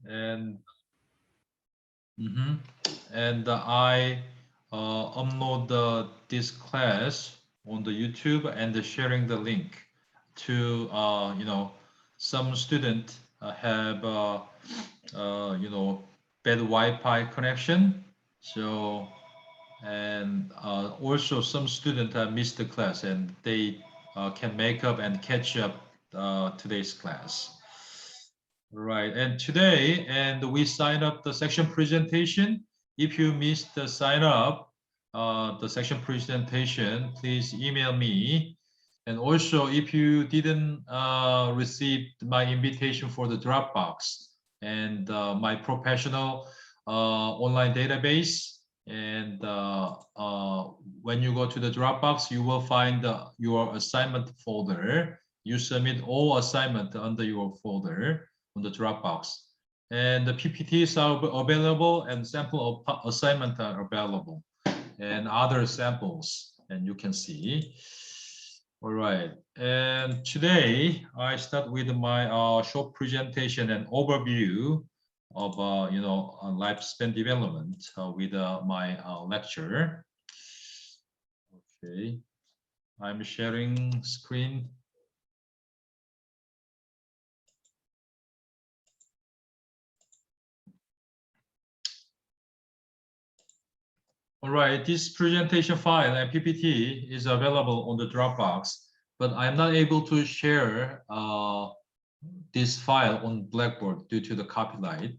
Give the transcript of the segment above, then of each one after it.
and I upload this class on the YouTube and sharing the link to some student have bad Wi-Fi connection, so and also some students missed the class and they can make up and catch up today's class. Right, and today, and we sign up the section presentation. If you missed the sign up, the section presentation, please email me. And also, if you didn't receive my invitation for the Dropbox and my professional online database, and when you go to the Dropbox, you will find your assignment folder. You submit all assignment under your folder on the Dropbox, and the PPTs are available and sample assignment are available and other samples, and you can see. All right, and today I start with my short presentation and overview of lifespan development with my lecture. Okay, I'm sharing screen. All right, this presentation file and PPT is available on the Dropbox, but I'm not able to share this file on Blackboard due to the copyright.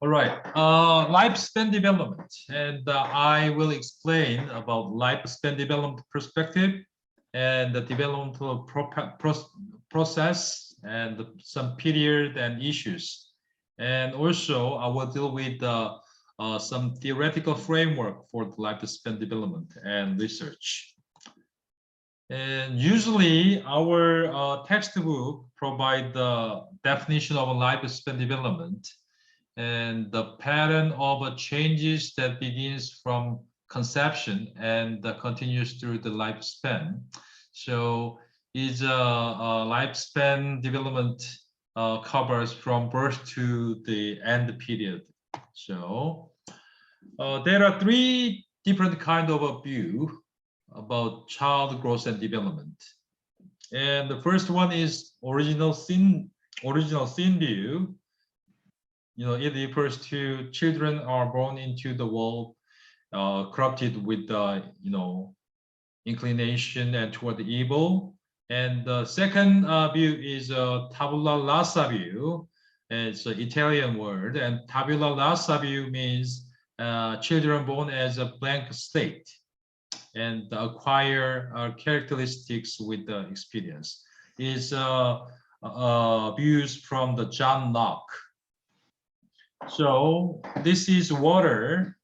All right, lifespan development, and I will explain about lifespan development perspective and the developmental process and some period and issues. And also I will deal with some theoretical framework for the lifespan development and research. And usually our textbook provide the definition of a lifespan development and the pattern of changes that begins from conception and continues through the lifespan. So is a lifespan development covers from birth to the end period. So there are three different kind of a view about child growth and development. And the first one is original sin view. It refers to children are born into the world corrupted with inclination and toward the evil. And the second view is tabula rasa view. It's an Italian word, and tabula rasa view means children born as a blank slate and acquire characteristics with the experience. Is views from the John Locke. So this is water,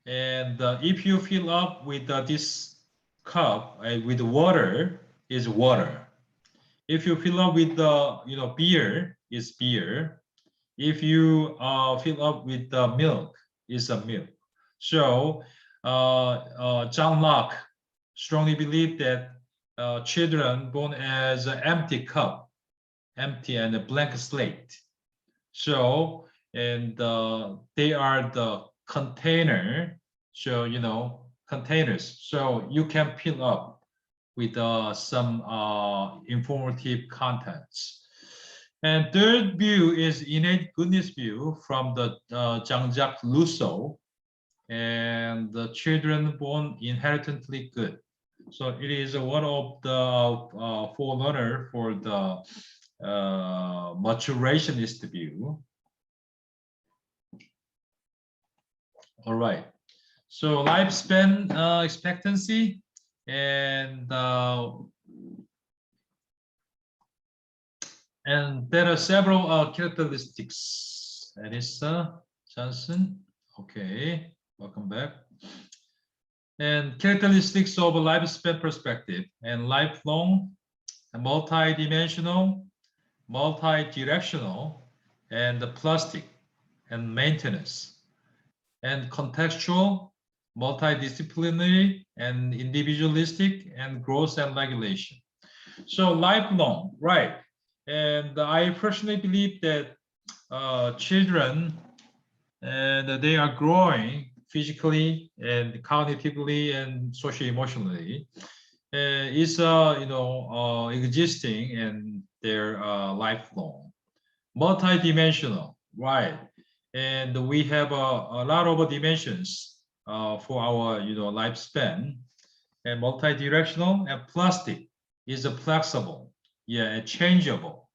and if you fill up with this cup with water, is water. If you fill up with the beer, is beer. If you fill up with the milk, is a milk. So John Locke strongly believed that children born as an empty cup, empty and a blank slate. So and they are the container. So containers. So you can fill up with some informative contents. And third view is innate goodness view from the Jean-Jacques Rousseau, and the children born inherently good. So it is one of the forerunner for the maturationist view. All right. So lifespan expectancy, and there are several characteristics. Anissa Johnson, okay, welcome back. And characteristics of a lifespan perspective and lifelong, multi-dimensional, multi-directional, and plastic, and maintenance, and contextual, multidisciplinary, and individualistic, and growth and regulation. So lifelong, right? And I personally believe that children, and they are growing physically and cognitively and socially emotionally, is existing and they're lifelong, multi-dimensional, right? And we have a lot of dimensions for our lifespan, and multi-directional and plastic is a flexible, yeah, and changeable,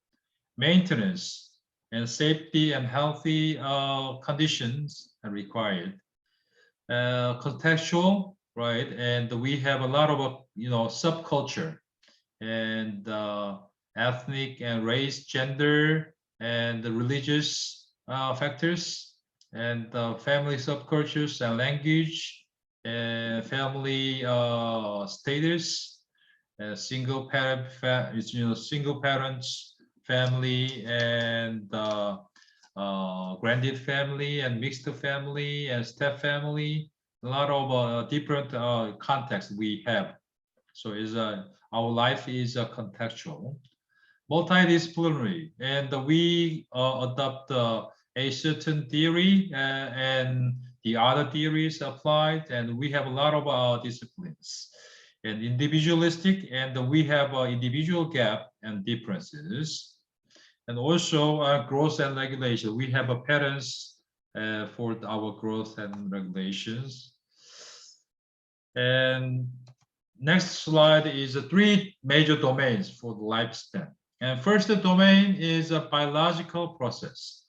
maintenance and safety and healthy conditions are required. Contextual, right? And we have a lot of subculture and ethnic and race, gender, and the religious factors, and family subcultures and language, and family status, single parent, single parents family, and granted family, and mixed family, and step family. A lot of different contexts we have. So is our life is contextual, multidisciplinary, and we adopt a certain theory and the other theories applied, and we have a lot of disciplines, and individualistic, and we have individual gap and differences, and also growth and regulation. We have patterns for our growth and regulations. And next slide is three major domains for the lifespan. And first domain is a biological process.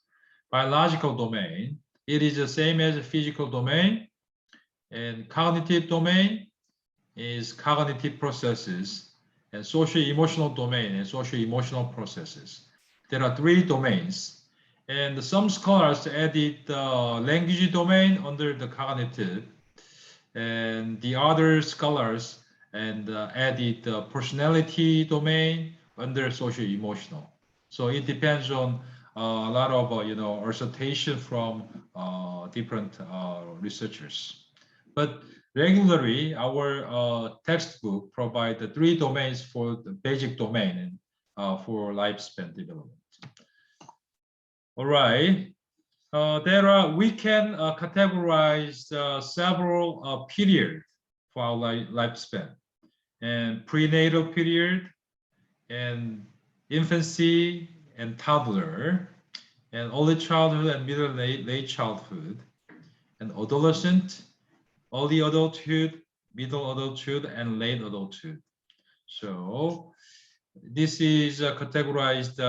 Biological domain, it is the same as a physical domain. And cognitive domain is cognitive processes, and social emotional domain and social emotional processes. There are three domains. And some scholars added the language domain under the cognitive, and the other scholars added the personality domain under social emotional. So it depends on a lot of assertion from different researchers. But regularly, our textbook provide the three domains for the basic domain for lifespan development. All right. We can categorize several periods for our lifespan, and prenatal period, and infancy and toddler, and early childhood and middle late childhood, and adolescent, early adulthood, middle adulthood, and late adulthood. So this is categorized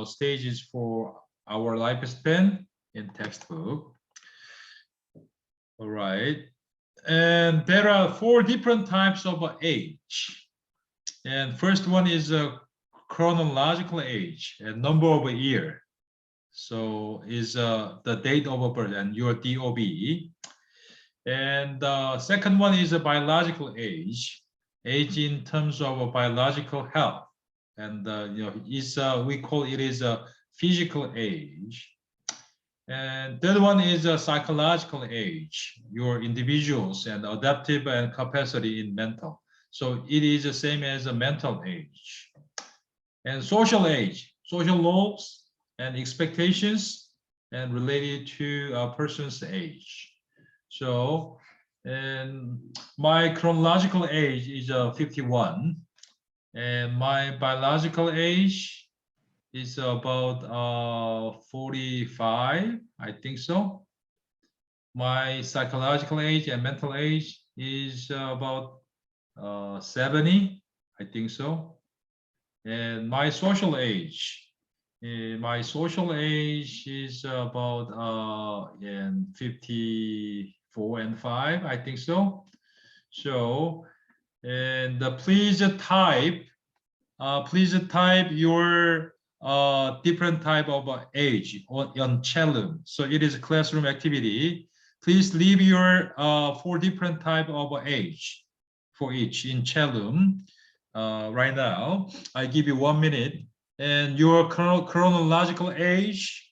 stages for our lifespan in textbook. All right. And there are 4 different types of age. And first one is a chronological age and number of a year. So is the date of birth and your DOB. And second one is a biological age in terms of biological health. And we call it is a physical age. And third one is a psychological age, your individuals and adaptive and capacity in mental. So it is the same as a mental age. And social age, social laws and expectations and related to a person's age. So, and my chronological age is 51, and my biological age is about 45, I think so. My psychological age and mental age is about 70, I think so. And my social age is about 54 and 5, I think so. So, and please type your different type of age on chat room. So it is a classroom activity. Please leave your 4 different type of age for each in chat room right now. I give you 1 minute. And your chronological age,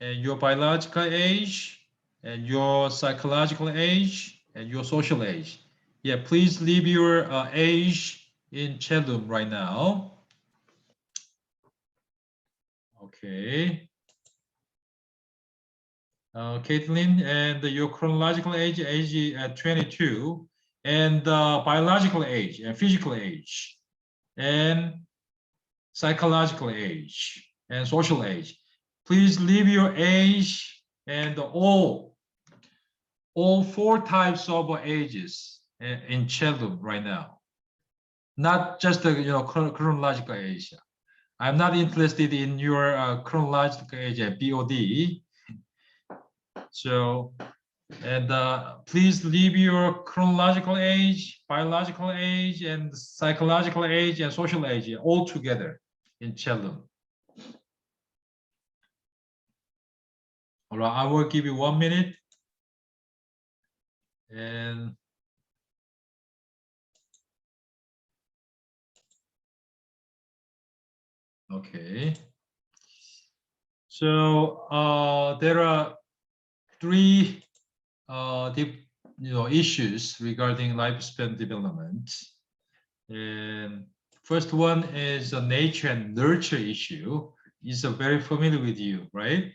and your biological age, and your psychological age, and your social age. Yeah, please leave your age in chat room right now. Okay. Caitlin, and your chronological age at 22, and biological age and physical age, and psychological age and social age. Please leave your age and all four types of ages in childhood right now. Not just the chronological age. I'm not interested in your chronological age at BOD. So, and please leave your chronological age, biological age, and psychological age and social age all together in childhood. All right, I will give you 1 minute. And okay. So there are three issues regarding lifespan development. And first one is a nature and nurture issue. Is very familiar with you, right?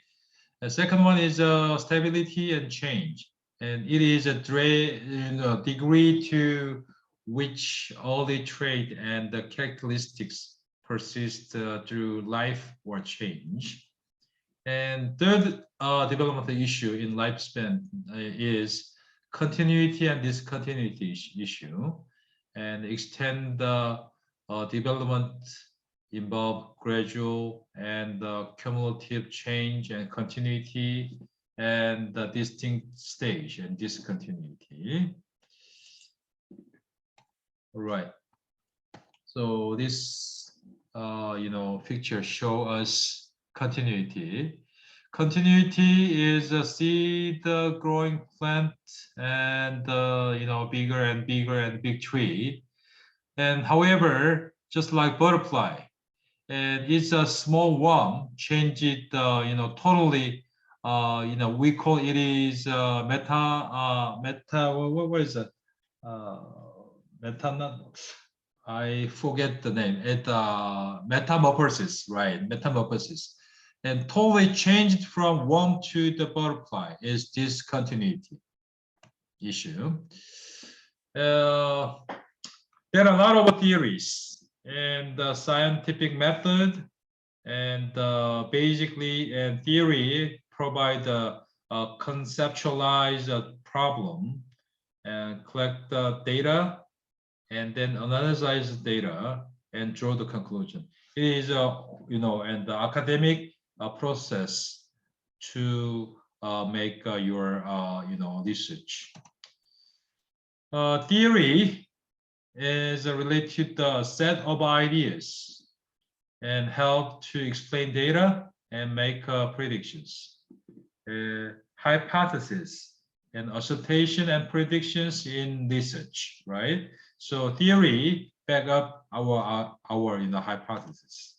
The second one is stability and change, and it is a degree to which all the trait and the characteristics persist through life or change. And third developmental issue in lifespan is continuity and discontinuity issue, and extend the development involve gradual and cumulative change and continuity and the distinct stage and discontinuity. All right. So this picture show us continuity. Continuity is a seed growing plant and bigger and bigger and big tree. And however, just like butterfly, and it's a small one, change it totally. We call it is meta. What is it? Meta. I forget the name. It metamorphosis, right? Metamorphosis, and totally changed from worm to the butterfly is discontinuity issue. There are a lot of theories and the scientific method, and basically, and theory provide a conceptualize a problem and collect the data, and then analyze the data and draw the conclusion. It is and the academic process to make your research. Theory is related to the set of ideas and help to explain data and make predictions. Hypothesis and assertion and predictions in research, right? So theory back up our hypothesis.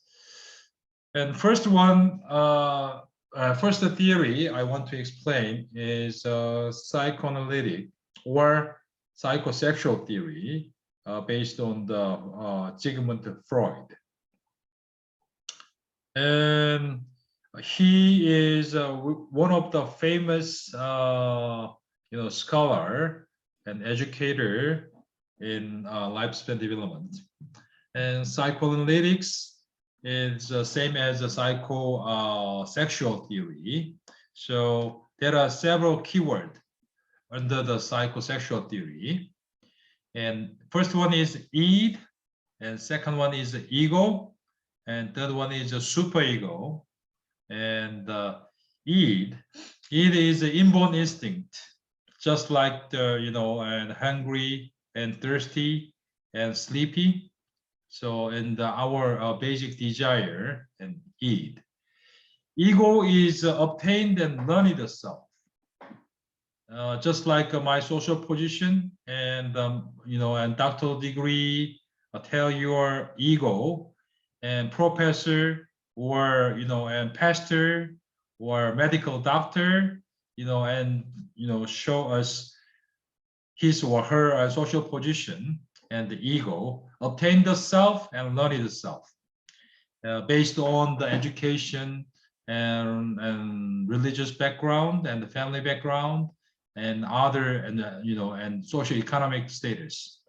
And first one, first theory I want to explain is psychoanalytic or psychosexual theory based on the Sigmund Freud. And he is one of the famous scholar and educator in lifespan development. And psychoanalytics is the same as the psychosexual theory. So there are several keywords under the psychosexual theory. And first one is id, and second one is ego, and third one is a superego. And id is the inborn instinct, just like the and hungry and thirsty and sleepy. So in our basic desire and id. Ego is obtained and learned self. Just like my social position and and doctoral degree, tell your ego, and professor or and pastor or medical doctor, and show us his or her social position and the ego, obtain the self and learn the self based on the education and religious background and the family background and other and and socioeconomic status.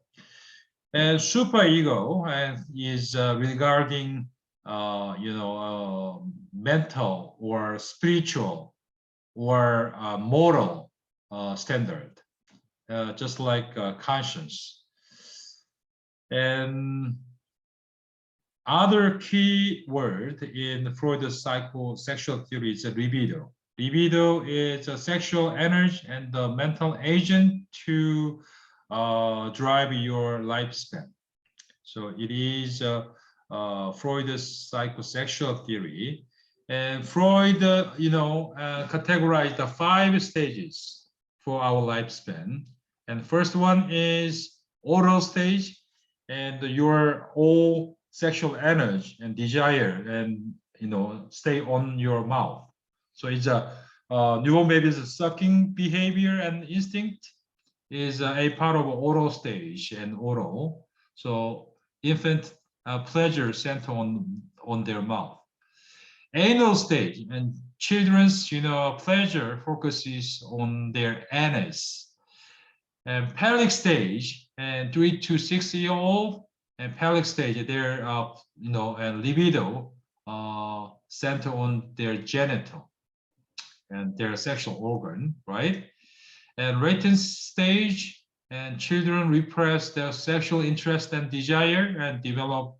And superego is regarding mental or spiritual or moral standard, just like conscience. And other key word in Freud's psychosexual theory is libido. Libido is a sexual energy and the mental agent to drive your lifespan. So it is Freud's psychosexual theory. And Freud, categorized the 5 stages for our lifespan. And first one is oral stage, and your all sexual energy and desire and stay on your mouth. So it's a newborn baby's sucking behavior and instinct is a part of oral stage and oral. So infant pleasure center on their mouth. Anal stage and children's pleasure focuses on their anus. And pelvic stage and 3 to 6 year old and pelvic stage, their and libido center on their genital and their sexual organ, right? And latent stage and children repress their sexual interest and desire and develop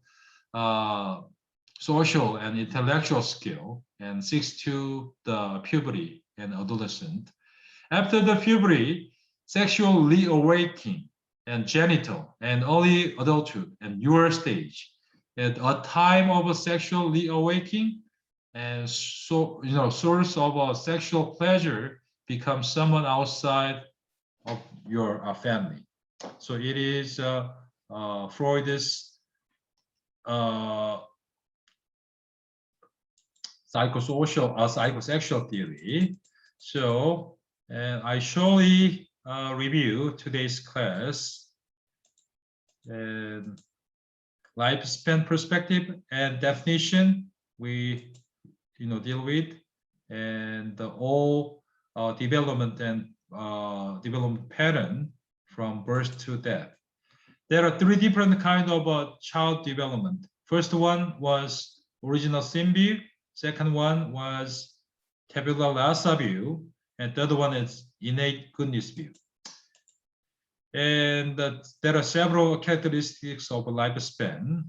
social and intellectual skill and seeks to the puberty and adolescent. After the puberty, sexual reawakening and genital and early adulthood and your stage at a time of a sexual reawakening and source of a sexual pleasure becomes someone outside of your family. So it is Freud's psychosexual theory. So I surely review today's class and lifespan perspective and definition we deal with, and all development and development pattern from birth to death. There are 3 different kinds of child development. First one was original sin view. Second one was tabula rasa view, and third one is innate goodness view. And there are several characteristics of a lifespan: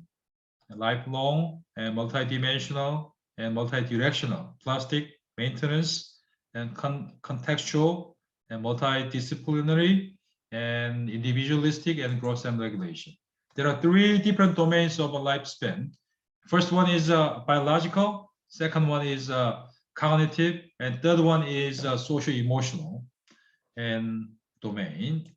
lifelong and multidimensional and multidirectional, plastic, maintenance, and contextual and multidisciplinary and individualistic and growth and regulation. There are 3 different domains of a lifespan. First one is biological, second one is cognitive, and third one is socio-emotional and domain.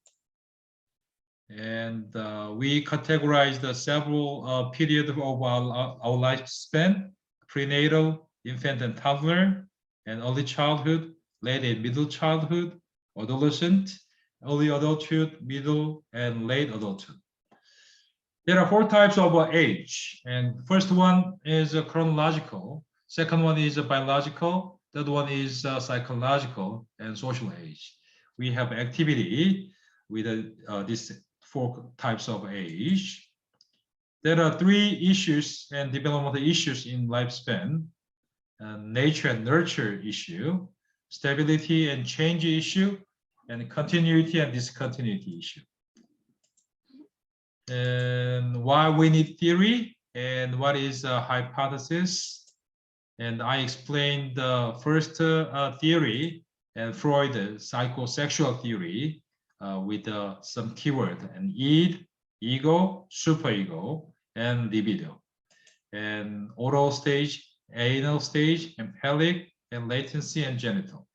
And we categorize the several periods of our lifespan: prenatal, infant and toddler, and early childhood, late and middle childhood, adolescent, early adulthood, middle and late adulthood. There are 4 types of age, and first one is chronological, second one is biological, third one is psychological and social age. We have activity with these 4 types of age. There are 3 issues and developmental issues in lifespan: nature and nurture issue, stability and change issue, and continuity and discontinuity issue. And why we need theory and what is a hypothesis. And I explained the first theory and Freud psychosexual theory with some keyword and id, ego, superego, and libido, and oral stage, anal stage, and pelvic, and latency and genital.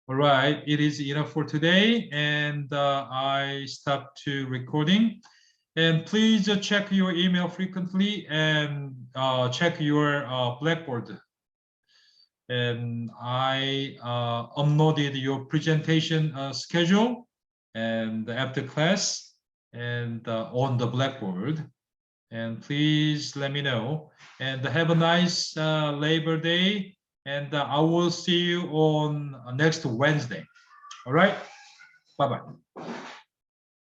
All right, it is enough for today, and I stop to recording. And please check your email frequently and check your Blackboard. And I uploaded your presentation schedule and after class and on the Blackboard. and please let me know. And have a nice Labor Day. And I will see you on next Wednesday. All right. Bye bye.